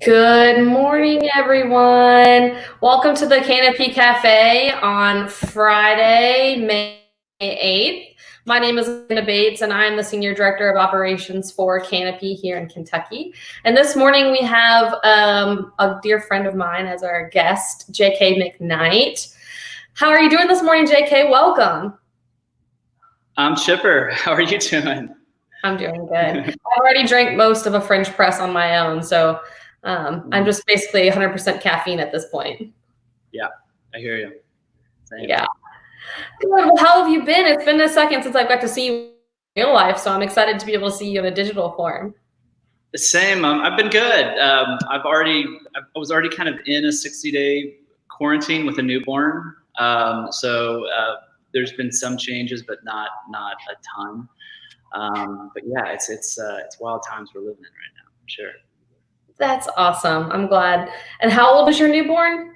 Good morning, everyone. Welcome to the Canopy Cafe on Friday, May 8th. My name is Linda Bates, and I'm the Senior Director of Operations for Canopy here in Kentucky. And this morning we have a dear friend of mine as our guest, JK McKnight. How are you doing this morning, JK? Welcome. I'm chipper. How are you doing? I'm doing good. I already drank most of a French press on my own, so I'm just basically 100% caffeine at this point. Yeah, I hear you. Same. Yeah. Good. Well, how have you been? It's been a second since I've got to see you in real life, so I'm excited to be able to see you in a digital form. The same. I've been good. I was already kind of in a 60-day quarantine with a newborn, so there's been some changes, but not a ton. But yeah, it's wild times we're living in right now, for sure. That's awesome. I'm glad. And how old is your newborn?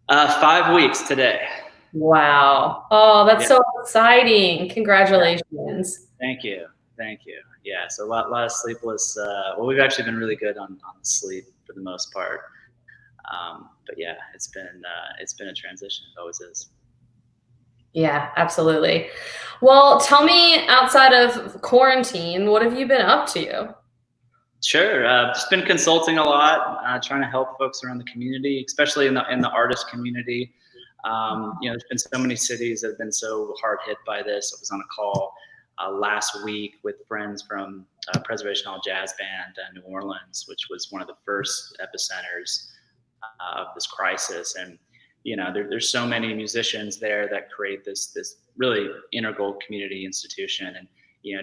5 weeks today. Wow. Oh, that's so exciting. Congratulations. Thank you. Yeah, so a lot of sleepless. Well, we've actually been really good on sleep for the most part. But yeah, it's been a transition. It always is. Yeah, absolutely. Well, tell me, outside of quarantine, what have you been up to? Sure. Just been consulting a lot, trying to help folks around the community, especially in the artist community. There's been so many cities that have been so hard hit by this. I was on a call last week with friends from Preservation Hall Jazz Band in New Orleans, which was one of the first epicenters of this crisis. And there's so many musicians there that create this really integral community institution. And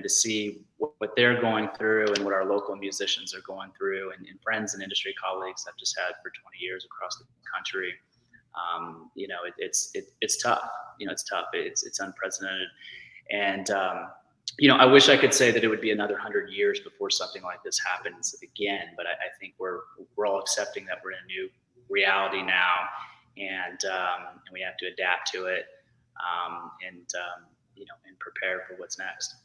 to see what they're going through and what our local musicians are going through, and friends and industry colleagues I've just had for 20 years across the country. It's tough. It's tough. It's unprecedented. And, I wish I could say that it would be another 100 years before something like this happens again. But I think we're all accepting that we're in a new reality now, and we have to adapt to it, and prepare for what's next.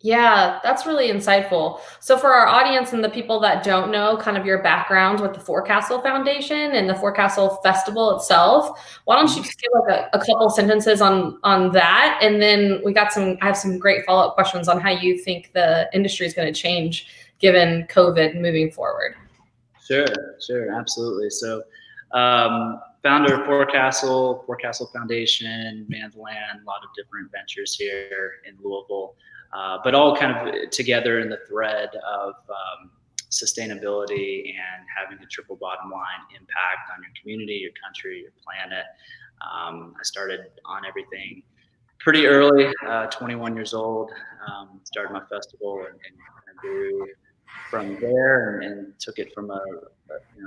Yeah, that's really insightful. So for our audience and the people that don't know kind of your background with the Forecastle Foundation and the Forecastle Festival itself, why don't you just give like a couple sentences on that? And then I have some great follow-up questions on how you think the industry is going to change given COVID moving forward. Sure, absolutely. So founder of Forecastle Foundation, Man's Land, a lot of different ventures here in Louisville. But all kind of together in the thread of sustainability and having a triple bottom line impact on your community, your country, your planet. I started on everything pretty early, 21 years old, started my festival and grew from there and took it from a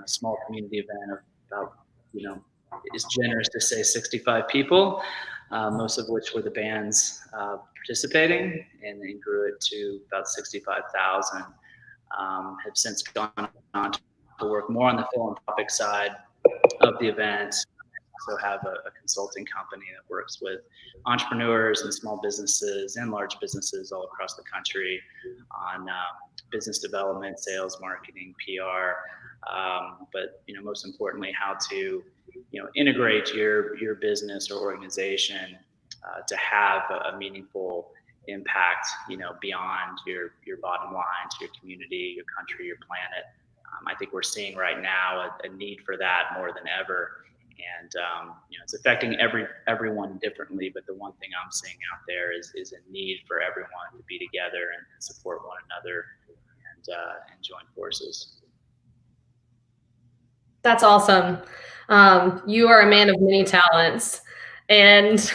small community event of about, it's generous to say 65 people, most of which were the bands participating, and then grew it to about 65,000. Have since gone on to work more on the philanthropic side of the event. Also have a consulting company that works with entrepreneurs and small businesses and large businesses all across the country on business development, sales, marketing, PR, but most importantly, how to integrate your business or organization to have a meaningful impact, beyond your bottom line to your community, your country, your planet. I think we're seeing right now a need for that more than ever, and it's affecting everyone differently. But the one thing I'm seeing out there is a need for everyone to be together and support one another and join forces. That's awesome. You are a man of many talents. And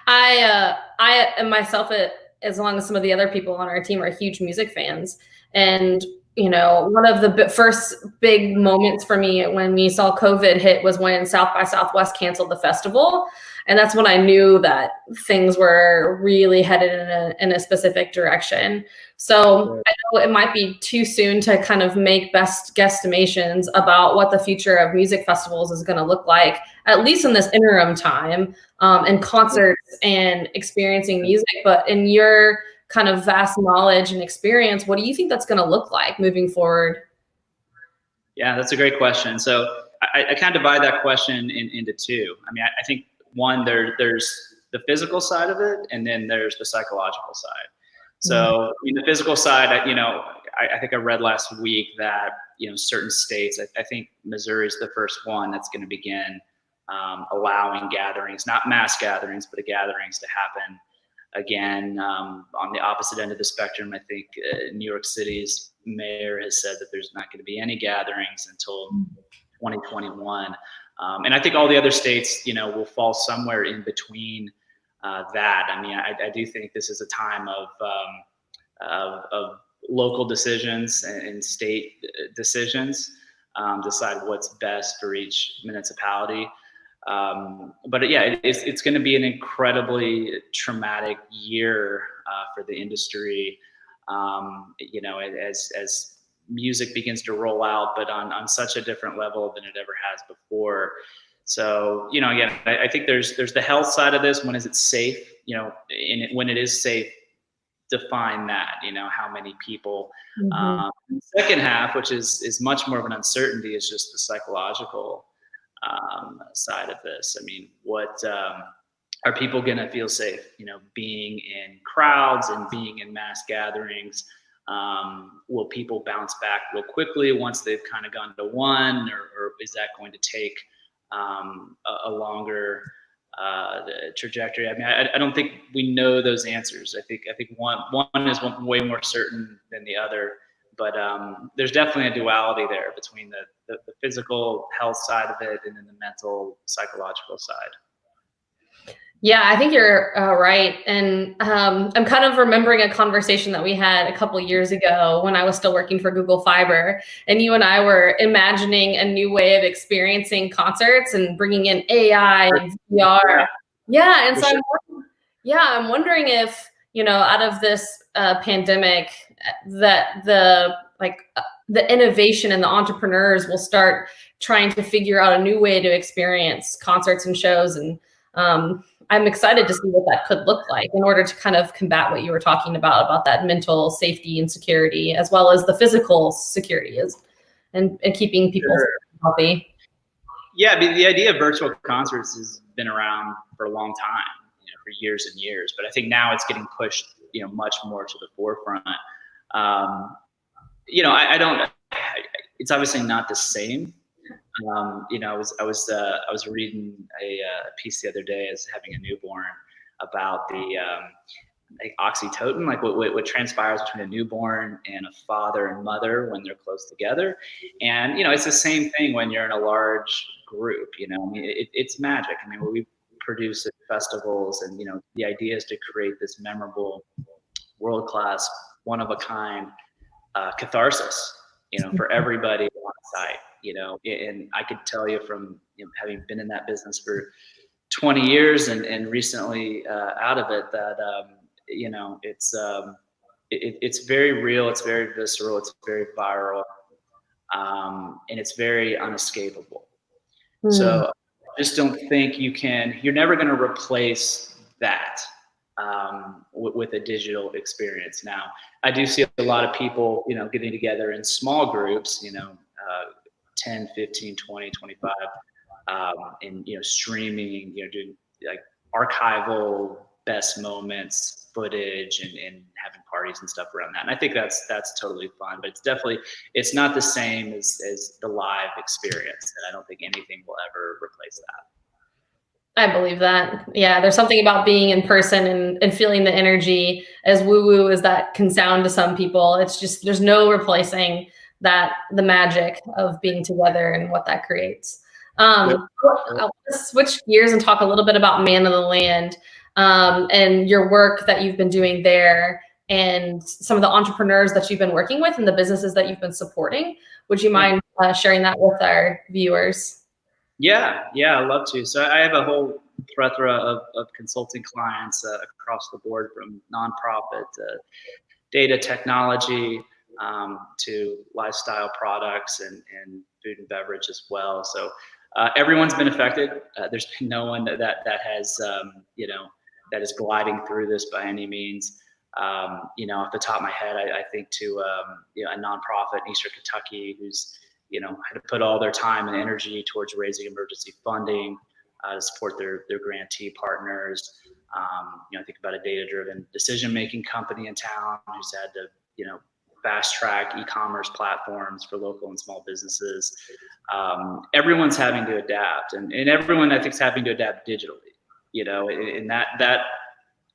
I am myself, as long as some of the other people on our team are huge music fans. And, one of the first big moments for me when we saw COVID hit was when South by Southwest canceled the festival. And that's when I knew that things were really headed in a specific direction. So I know it might be too soon to kind of make best guesstimations about what the future of music festivals is going to look like, at least in this interim time, and concerts and experiencing music. But in your kind of vast knowledge and experience, what do you think that's going to look like moving forward? Yeah, that's a great question. So I kind of divide that question into two. I mean, I think one, there's the physical side of it, and then there's the psychological side. So in the physical side, I think I read last week that, certain states, I think Missouri's the first one that's going to begin allowing gatherings, not mass gatherings, but gatherings to happen again. On the opposite end of the spectrum, I think New York City's mayor has said that there's not going to be any gatherings until 2021. And I think all the other states, will fall somewhere in between that. I mean, I do think this is a time of local decisions and state decisions, decide what's best for each municipality. But yeah, it's going to be an incredibly traumatic year for the industry. As music begins to roll out, but on such a different level than it ever has before. So, again, I think there's the health side of this. When is it safe? When it is safe, define that. How many people. The second half, which is much more of an uncertainty, is just the psychological side of this. I mean, what are people going to feel safe? Being in crowds and being in mass gatherings. Will people bounce back real quickly once they've kind of gone to one, or is that going to take a longer trajectory? I mean, I don't think we know those answers. I think one is way more certain than the other, but there's definitely a duality there between the physical health side of it and then the mental, psychological side. Yeah, I think you're right. And I'm kind of remembering a conversation that we had a couple years ago when I was still working for Google Fiber, and you and I were imagining a new way of experiencing concerts and bringing in AI and VR. Yeah, and so I'm wondering if, out of this pandemic, that the innovation and the entrepreneurs will start trying to figure out a new way to experience concerts and shows. And I'm excited to see what that could look like in order to kind of combat what you were talking about that mental safety and security, as well as the physical security and keeping people healthy. Yeah, I mean, the idea of virtual concerts has been around for a long time, for years and years. But I think now it's getting pushed, much more to the forefront. It's obviously not the same. I was reading a piece the other day as having a newborn about the oxytocin, like what transpires between a newborn and a father and mother when they're close together. And, it's the same thing when you're in a large group, I mean, it's magic. I mean, what we produce at festivals, and, the idea is to create this memorable, world-class, one-of-a-kind catharsis, for everybody on site. And I could tell you from having been in that business for 20 years and recently out of it that it's very real, it's very visceral, it's very viral, and it's very unescapable. So I just don't think you're never going to replace that with a digital experience. Now, I do see a lot of people, getting together in small groups, 10, 15, 20, 25, and, streaming, doing like archival best moments footage and having parties and stuff around that. And I think that's totally fun, but it's not the same as the live experience. And I don't think anything will ever replace that. I believe that. Yeah, there's something about being in person and feeling the energy, as woo-woo as that can sound to some people. It's just, there's no replacing the magic of being together and what that creates. I'll switch gears and talk a little bit about Man of the Land, and your work that you've been doing there and some of the entrepreneurs that you've been working with and the businesses that you've been supporting. Would you mind sharing that with our viewers? Yeah, I'd love to. So I have a whole plethora of consulting clients across the board, from nonprofit to data technology, to lifestyle products and food and beverage as well. So everyone's been affected. There's been no one that has that is gliding through this by any means. Off the top of my head, I think to a nonprofit in Eastern Kentucky who's had to put all their time and energy towards raising emergency funding to support their grantee partners. Think about a data-driven decision-making company in town who's had to, fast-track e-commerce platforms for local and small businesses. Everyone's having to adapt, and everyone, I think, is having to adapt digitally. And that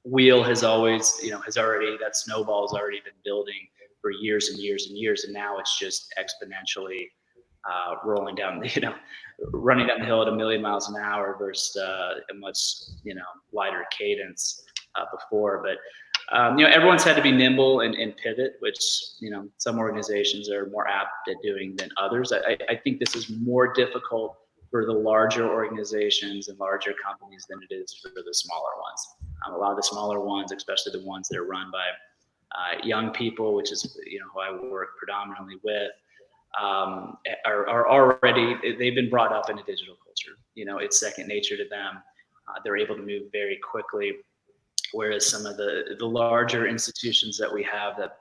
wheel has always, that snowball has already been building for years and years and years, and now it's just exponentially rolling down, running down the hill at 1,000,000 miles an hour versus a much, lighter cadence before. But everyone's had to be nimble and pivot, which some organizations are more apt at doing than others. I think this is more difficult for the larger organizations and larger companies than it is for the smaller ones. A lot of the smaller ones, especially the ones that are run by young people, which is who I work predominantly with, are already, they've been brought up in a digital culture. It's second nature to them. They're able to move very quickly, whereas some of the larger institutions that we have that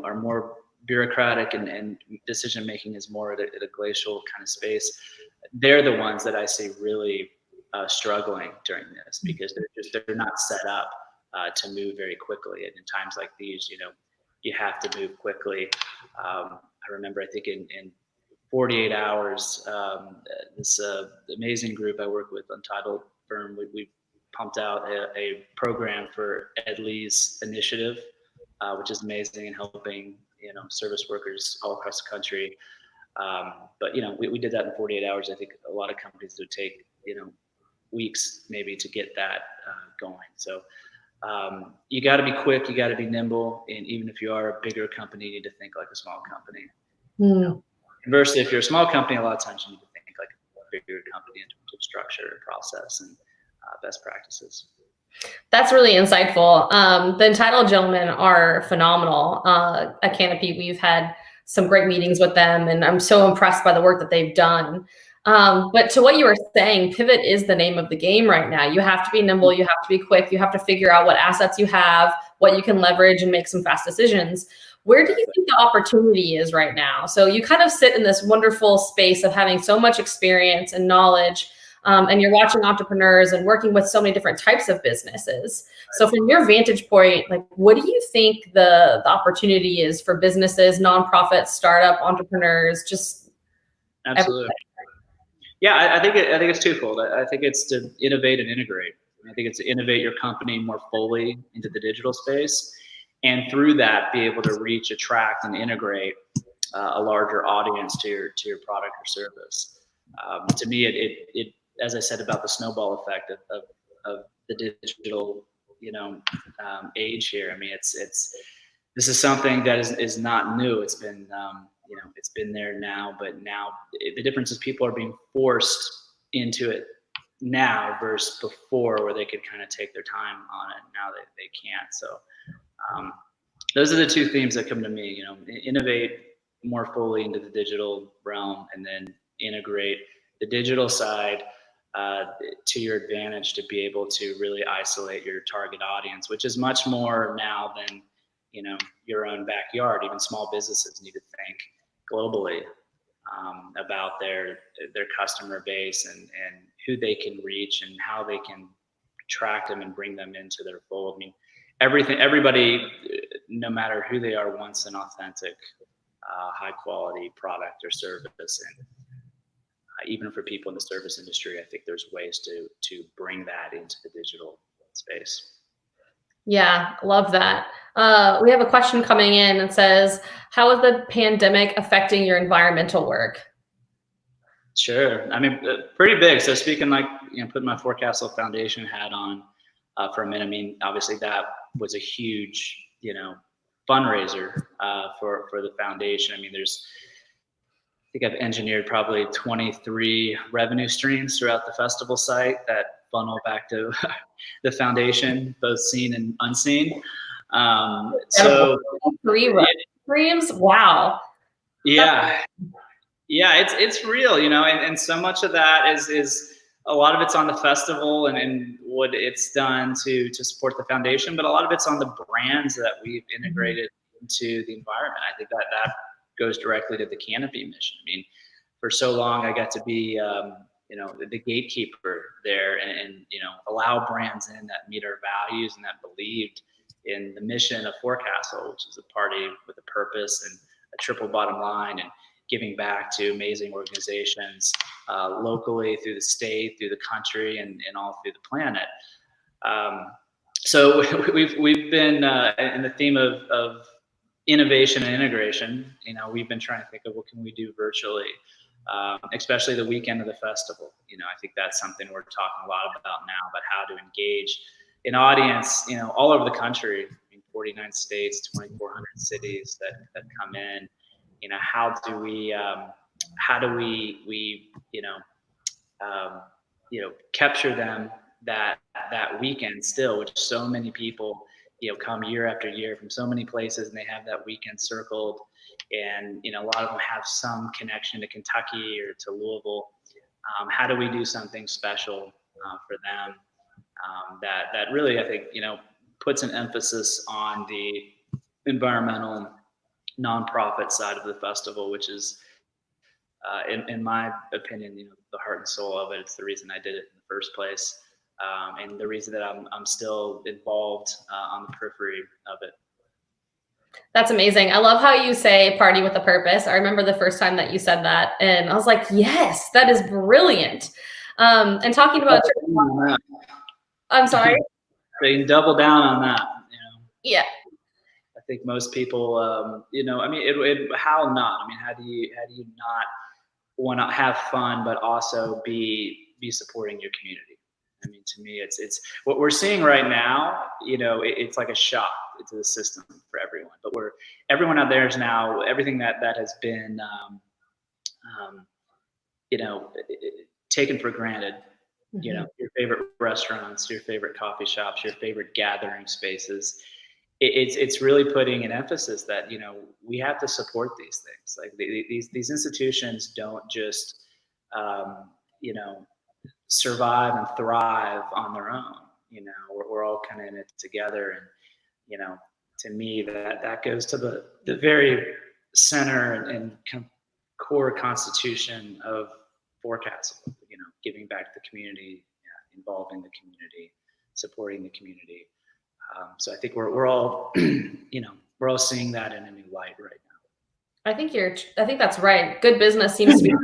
are more bureaucratic and decision making is more at a glacial kind of space. They're the ones that I see really struggling during this, because they're not set up to move very quickly. And in times like these, you have to move quickly. I remember, I think in 48 hours, this amazing group I work with, Untitled firm, we pumped out a program for Ed Lee's initiative, which is amazing in helping service workers all across the country. But we did that in 48 hours. I think a lot of companies would take weeks maybe to get that going. So you got to be quick, you got to be nimble, and even if you are a bigger company, you need to think like a small company. Conversely, if you're a small company, a lot of times you need to think like a bigger company in terms of structure and process and best practices. That's really insightful. The Entitled gentlemen are phenomenal. At Canopy, we've had some great meetings with them, and I'm so impressed by the work that they've done. But to what you were saying, pivot is the name of the game right now. You have to be nimble, you have to be quick, you have to figure out what assets you have, what you can leverage, and make some fast decisions. Where do you think the opportunity is right now? So you kind of sit in this wonderful space of having so much experience and knowledge, and you're watching entrepreneurs and working with so many different types of businesses. So from your vantage point, like, what do you think the opportunity is for businesses, nonprofits, startup entrepreneurs, just absolutely. Yeah, I think it's twofold. I think it's to innovate and integrate. I think it's to innovate your company more fully into the digital space, and through that, be able to reach, attract, and integrate a larger audience to your product or service. To me, it as I said about the snowball effect of the digital age here. I mean, this is something that is not new. It's been it's been there now, but now the difference is people are being forced into it now versus before, where they could kind of take their time on it. Now they can't. So those are the two themes that come to me. Innovate more fully into the digital realm, and then integrate the digital side to your advantage to be able to really isolate your target audience, which is much more now than your own backyard. Even small businesses need to think globally about their customer base and who they can reach and how they can attract them and bring them into their fold. I mean, everybody, no matter who they are, wants an authentic, high quality product or service. And even for people in the service industry, I think there's ways to bring that into the digital space. Yeah, love that. We have a question coming in that says, how is the pandemic affecting your environmental work? Sure. I mean, pretty big. So speaking putting my Forecastle Foundation hat on for a minute, I mean, obviously that was a huge, fundraiser for the foundation. I mean, I think I've engineered probably 23 revenue streams throughout the festival site that funnel back to the foundation, both seen and unseen. So 3 revenue streams. Wow. Yeah. It's real, and so much of that is a lot of it's on the festival and what it's done to support the foundation, but a lot of it's on the brands that we've integrated into the environment. I think that goes directly to the Canopy mission. I mean, for so long I got to be the gatekeeper there, and allow brands in that meet our values and that believed in the mission of Forecastle, which is a party with a purpose and a triple bottom line, and giving back to amazing organizations locally, through the state, through the country, and all through the planet. So we've been in the theme of innovation and integration. We've been trying to think of what can we do virtually, especially the weekend of the festival. I think that's something we're talking a lot about now, about how to engage an audience, all over the country, 49 states, 2,400 cities that come in. How do we capture them that weekend still, which so many people come year after year from so many places, and they have that weekend circled, and a lot of them have some connection to Kentucky or to Louisville. How do we do something special for them that really, I think, puts an emphasis on the environmental nonprofit side of the festival, which is in my opinion, the heart and soul of it. It's the reason I did it in the first place, and the reason that I'm still involved on the periphery of it. That's amazing. I love how you say party with a purpose. I remember the first time that you said that, and I was like, yes, that is brilliant. And talking about, I'm sorry. So you can double down on that. Yeah. I think most people, how not? I mean, how do you not want to have fun, but also be supporting your community? I mean, to me, it's what we're seeing right now. It's like a shock to the system for everyone. But everyone out there is now, everything that has been, taken for granted. Mm-hmm. Your favorite restaurants, your favorite coffee shops, your favorite gathering spaces. It's really putting an emphasis that we have to support these things. Like these institutions don't just survive and thrive on their own. We're all kind of in it together, and to me that goes to the very center and core constitution of Forecastle. Giving back to the community, involving the community, supporting the community. So I think we're all, we're all seeing that in a new light right now. I think that's right. Good business seems to be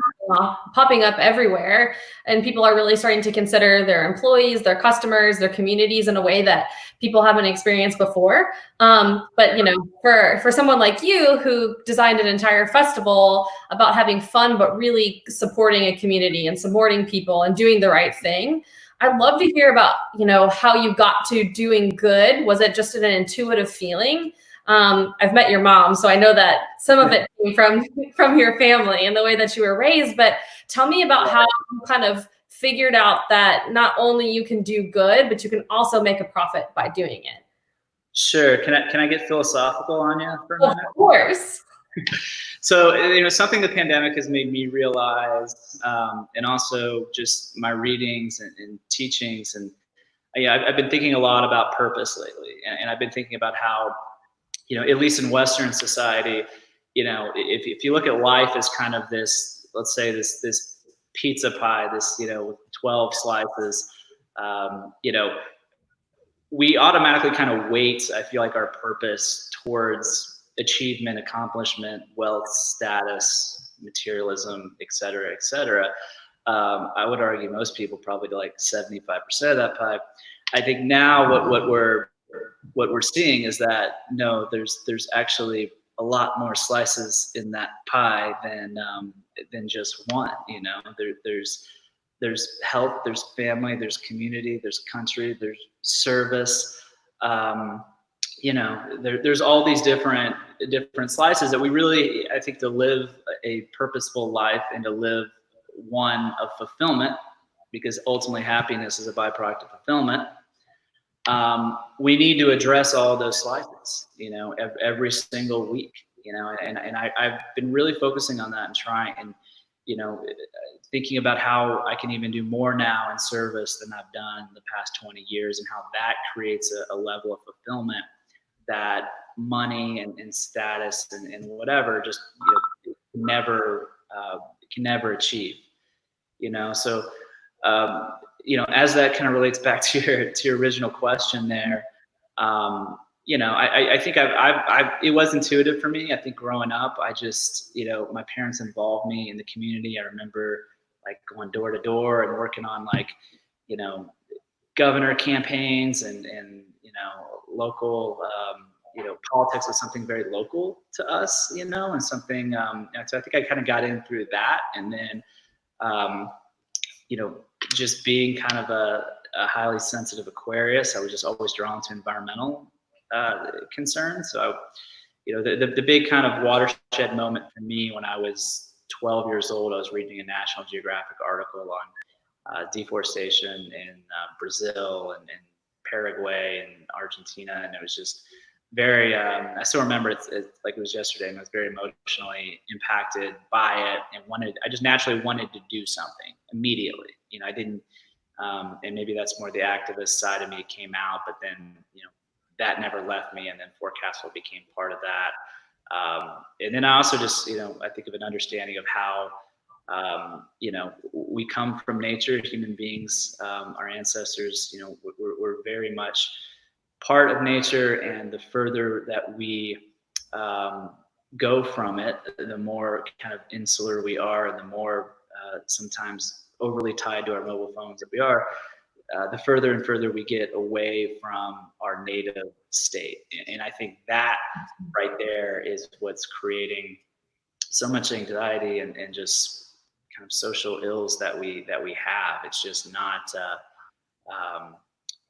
popping up everywhere, and people are really starting to consider their employees, their customers, their communities in a way that people haven't experienced before. But for someone like you who designed an entire festival about having fun, but really supporting a community and supporting people and doing the right thing, I'd love to hear about, how you got to doing good. Was it just an intuitive feeling? I've met your mom, so I know that some of it came from your family and the way that you were raised, but tell me about how you kind of figured out that not only you can do good, but you can also make a profit by doing it. Sure. Can I get philosophical on you for a minute? Of course. So, something the pandemic has made me realize, and also just my readings and teachings, and I've been thinking a lot about purpose lately, and I've been thinking about how, at least in Western society, if you look at life as kind of this, let's say this pizza pie, this, with 12 slices, we automatically kind of weight, I feel like, our purpose towards achievement, accomplishment, wealth, status, materialism, et cetera, et cetera. I would argue most people probably do like 75% of that pie. I think now what we're seeing is that no, there's actually a lot more slices in that pie than just one. There's health, there's family, there's community, there's country, there's service. There's all these different slices that we really, I think, to live a purposeful life and to live one of fulfillment, because ultimately happiness is a byproduct of fulfillment. We need to address all those slices, every single week, and I've been really focusing on that and trying, and, thinking about how I can even do more now in service than I've done the past 20 years, and how that creates a level of fulfillment that money and status and whatever just can never achieve. So as that kind of relates back to your original question there, I think it was intuitive for me. I think growing up, I just, my parents involved me in the community. I remember like going door to door and working on like, governor campaigns and local, politics was something very local to us, and something, so I think I kind of got in through that. And then, just being kind of a highly sensitive Aquarius, I was just always drawn to environmental concerns. So, the big kind of watershed moment for me when I was 12 years old, I was reading a National Geographic article on deforestation in Brazil and Paraguay and Argentina, and it was just very. I still remember it like it was yesterday, and I was very emotionally impacted by it, and I just naturally wanted to do something immediately. I didn't, and maybe that's more the activist side of me came out, but then that never left me, and then Forecastle became part of that. And then I also just I think of an understanding of how we come from nature, human beings, our ancestors, we're very much part of nature, and the further that we go from it, the more kind of insular we are, and the more sometimes overly tied to our mobile phones that we are, the further and further we get away from our native state. And I think that right there is what's creating so much anxiety and just kind of social ills that we have. It's just not.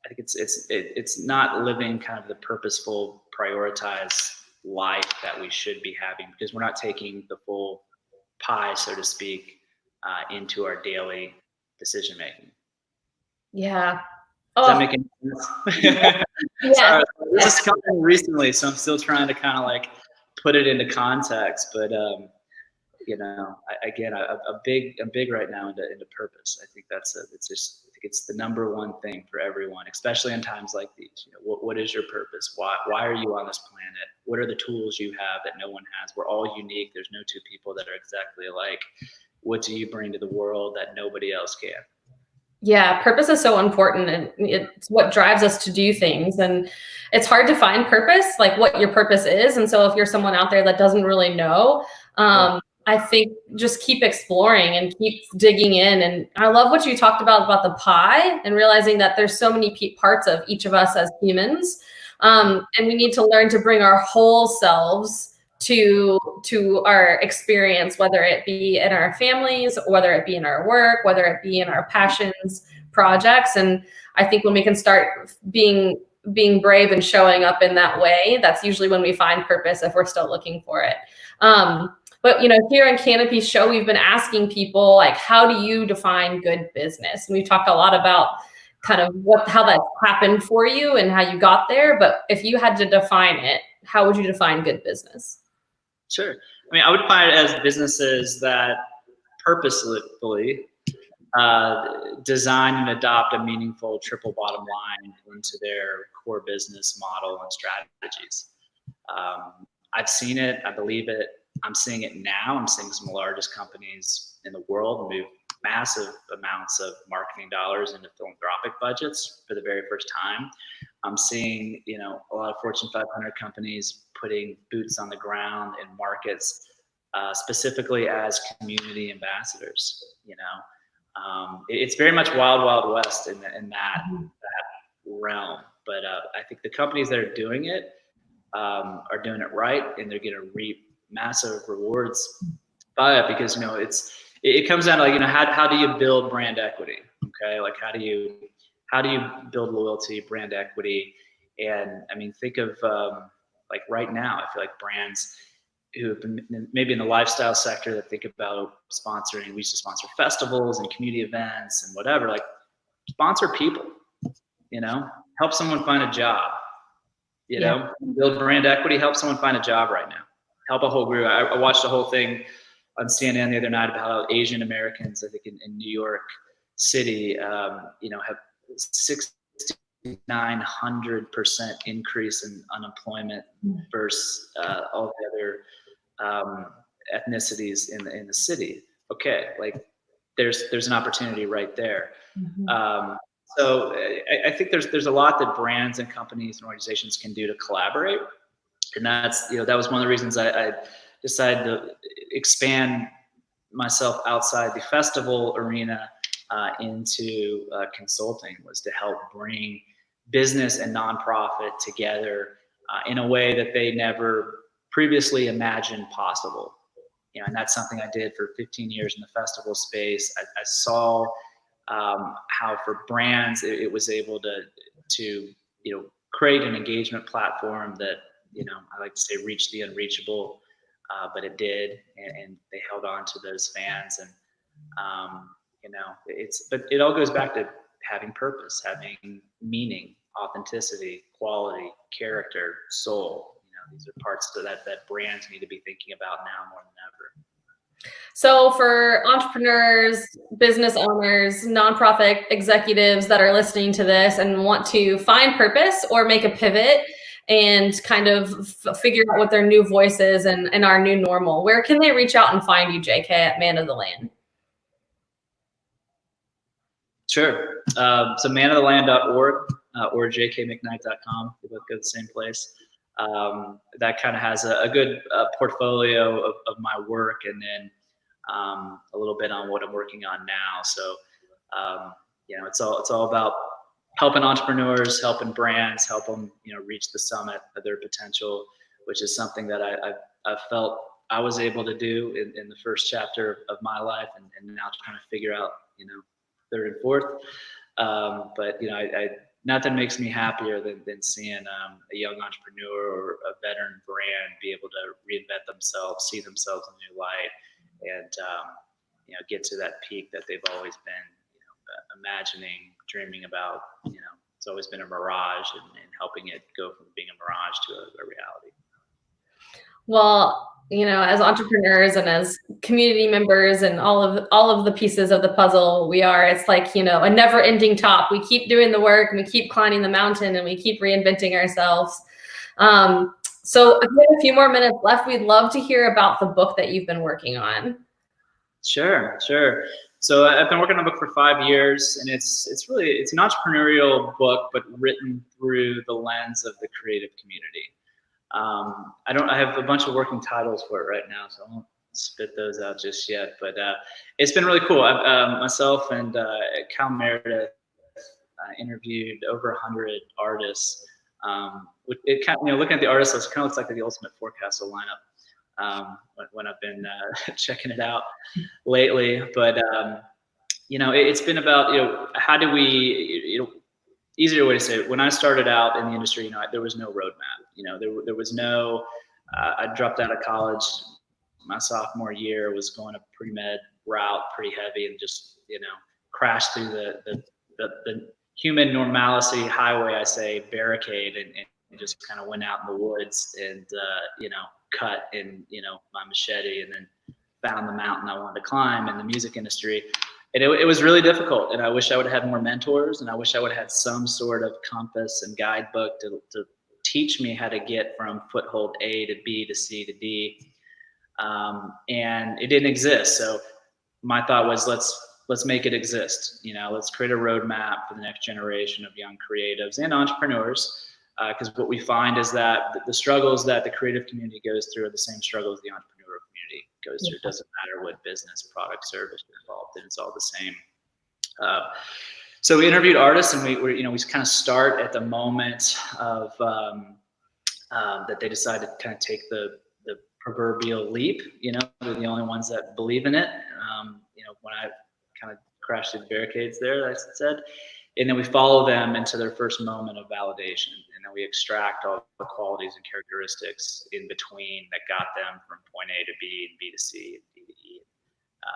I think it's not living kind of the purposeful, prioritized life that we should be having, because we're not taking the full pie, so to speak, into our daily decision making. Yeah. Does that make any sense? Yeah. Sorry, this is coming recently, so I'm still trying to kind of like put it into context. But I'm big right now into purpose. I think it's the number one thing for everyone, especially in times like these. What is your purpose? Why are you on this planet? What are the tools you have that no one has? We're all unique. There's no two people that are exactly alike. What do you bring to the world that nobody else can? Yeah, purpose is so important, and it's what drives us to do things. And it's hard to find purpose, like what your purpose is. And so if you're someone out there that doesn't really know, I think just keep exploring and keep digging in. And I love what you talked about the pie, and realizing that there's so many parts of each of us as humans. And we need to learn to bring our whole selves to our experience, whether it be in our families, whether it be in our work, whether it be in our passions, projects. And I think when we can start being brave and showing up in that way, that's usually when we find purpose, if we're still looking for it. But here on Canopy's show, we've been asking people, like, how do you define good business? And we've talked a lot about kind of how that happened for you and how you got there. But if you had to define it, how would you define good business? Sure. I mean, I would define it as businesses that purposefully design and adopt a meaningful triple bottom line into their core business model and strategies. I've seen it. I believe it. I'm seeing it now. I'm seeing some of the largest companies in the world move massive amounts of marketing dollars into philanthropic budgets for the very first time. I'm seeing, a lot of Fortune 500 companies putting boots on the ground in markets, specifically as community ambassadors. It's very much wild, wild west in that realm. But I think the companies that are doing it are doing it right, and they're going to reap massive rewards by it, because it comes down to, like, how do you build brand equity? Okay, like how do you build loyalty, brand equity? And I mean, think of like right now, I feel like brands who have been maybe in the lifestyle sector that think about sponsoring. We used to sponsor festivals and community events and whatever. Like, sponsor people. Help someone find a job. Build brand equity. Help someone find a job right now. Help a whole group. I watched the whole thing on CNN the other night about how Asian Americans, I think in New York City, have 6,900% increase in unemployment versus all the other ethnicities in the city. Okay, like there's an opportunity right there. Um, so I think there's a lot that brands and companies and organizations can do to collaborate, and that's that was one of the reasons I decided to expand myself outside the festival arena into consulting, was to help bring business and nonprofit together in a way that they never previously imagined possible. And that's something I did for 15 years in the festival space. I saw how for brands it was able to create an engagement platform that I like to say reached the unreachable, but it did, and they held on to those fans. And but it all goes back to having purpose, having meaning, authenticity, quality, character, soul. These are parts that brands need to be thinking about now more than ever. So for entrepreneurs, business owners, nonprofit executives that are listening to this and want to find purpose or make a pivot and kind of figure out what their new voice is and our new normal, where can they reach out and find you, JK, at Man of the Land? Sure. So manoftheland.org or jkmcknight.com. They both go to the same place. That kind of has a good portfolio of my work, and then a little bit on what I'm working on now. So it's all about helping entrepreneurs, helping brands, help them reach the summit of their potential, which is something that I felt I was able to do in the first chapter of my life, and now trying to figure out third and fourth. But nothing makes me happier than seeing a young entrepreneur or a veteran brand be able to reinvent themselves, see themselves in a new light, and get to that peak that they've always been imagining, dreaming about. It's always been a mirage, and helping it go from being a mirage to a reality. Well, as entrepreneurs and as community members and all of the pieces of the puzzle, it's like, a never ending top. We keep doing the work, and we keep climbing the mountain, and we keep reinventing ourselves. So we have a few more minutes left. We'd love to hear about the book that you've been working on. Sure. So I've been working on a book for 5 years, and it's an entrepreneurial book, but written through the lens of the creative community. I have a bunch of working titles for it right now, so I won't spit those out just yet, but it's been really cool. Myself and Cal Meredith interviewed over 100 artists. It kind of, looking at the artist list, kind of looks like the ultimate Forecastle lineup when I've been checking it out lately. But it's been about how do we easier way to say it. When I started out in the industry, there was no roadmap. There was no. I dropped out of college my sophomore year, was going a pre-med route, pretty heavy, and just crashed through the human normalcy highway, I say, barricade, and just kind of went out in the woods and cut in my machete, and then found the mountain I wanted to climb in the music industry. And it was really difficult, and I wish I would have had more mentors, and I wish I would have had some sort of compass and guidebook to teach me how to get from foothold A to B to C to D, and it didn't exist. So my thought was, let's make it exist. Let's create a roadmap for the next generation of young creatives and entrepreneurs, because what we find is that the struggles that the creative community goes through are the same struggles the entrepreneur community goes through. It doesn't matter what business, product, service you're involved in; it's all the same. So we interviewed artists, and we kind of start at the moment of that they decide to kind of take the proverbial leap. They're the only ones that believe in it. When I kind of crashed through the barricades there, I said, and then we follow them into their first moment of validation, and then we extract all the qualities and characteristics in between that got them from point A to B, and B to C, and D to E,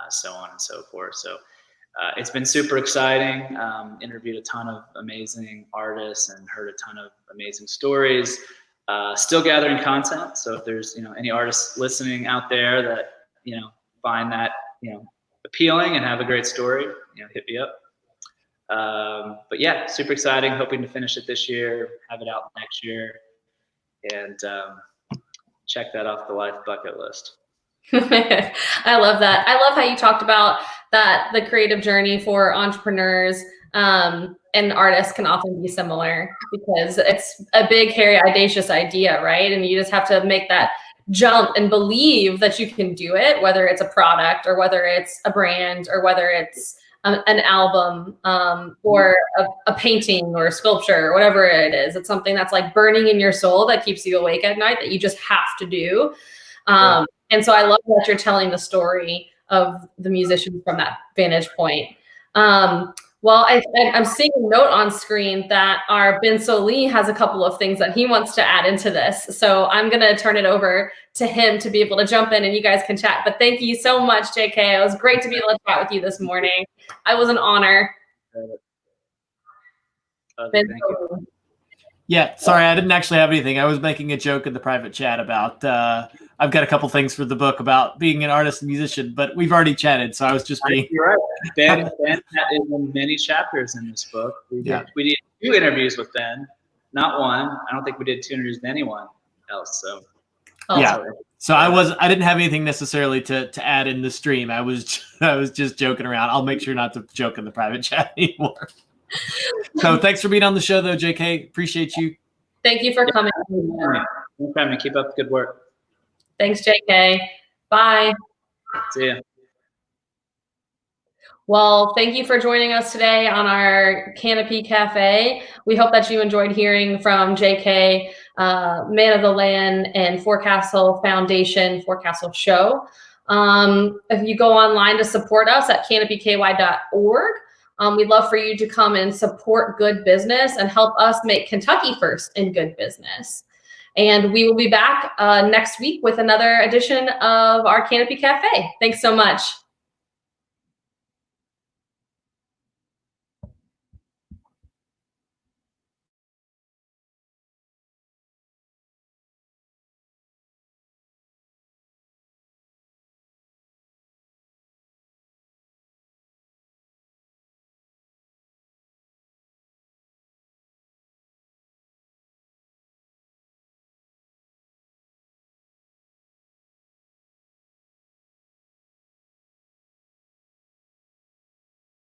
so on and so forth. So it's been super exciting. Interviewed a ton of amazing artists and heard a ton of amazing stories. Still gathering content. So if there's any artists listening out there that find that appealing and have a great story, hit me up. But yeah, super exciting. Hoping to finish it this year, have it out next year, and check that off the life bucket list. I love that. I love how you talked about that the creative journey for entrepreneurs and artists can often be similar because it's a big, hairy, audacious idea, right? And you just have to make that jump and believe that you can do it, whether it's a product or whether it's a brand or whether it's an album or a painting or a sculpture or whatever it is. It's something that's like burning in your soul that keeps you awake at night that you just have to do. And so I love that you're telling the story of the musician from that vantage point. Well, I'm seeing a note on screen that our Ben Lee has a couple of things that he wants to add into this. So I'm going to turn it over to him to be able to jump in and you guys can chat. But thank you so much, JK. It was great to be able to chat with you this morning. It was an honor. Thank you. Yeah, sorry, I didn't actually have anything. I was making a joke in the private chat about I've got a couple things for the book about being an artist and musician, but we've already chatted, so I was just being. You're right. Ben is in many chapters in this book. We did 2 interviews with Ben, not one. I don't think we did 2 interviews with anyone else. So so I didn't have anything necessarily to add in the stream. I was just joking around. I'll make sure not to joke in the private chat anymore. So thanks for being on the show, though, JK. Appreciate you. Thank you for coming. No problem. Keep up the good work. Thanks, JK. Bye. See ya. Well, thank you for joining us today on our Canopy Cafe. We hope that you enjoyed hearing from JK, Man of the Land, and Forecastle Foundation, Forecastle Show. If you go online to support us at canopyky.org, we'd love for you to come and support good business and help us make Kentucky first in good business. And we will be back next week with another edition of our Canopy Cafe. Thanks so much.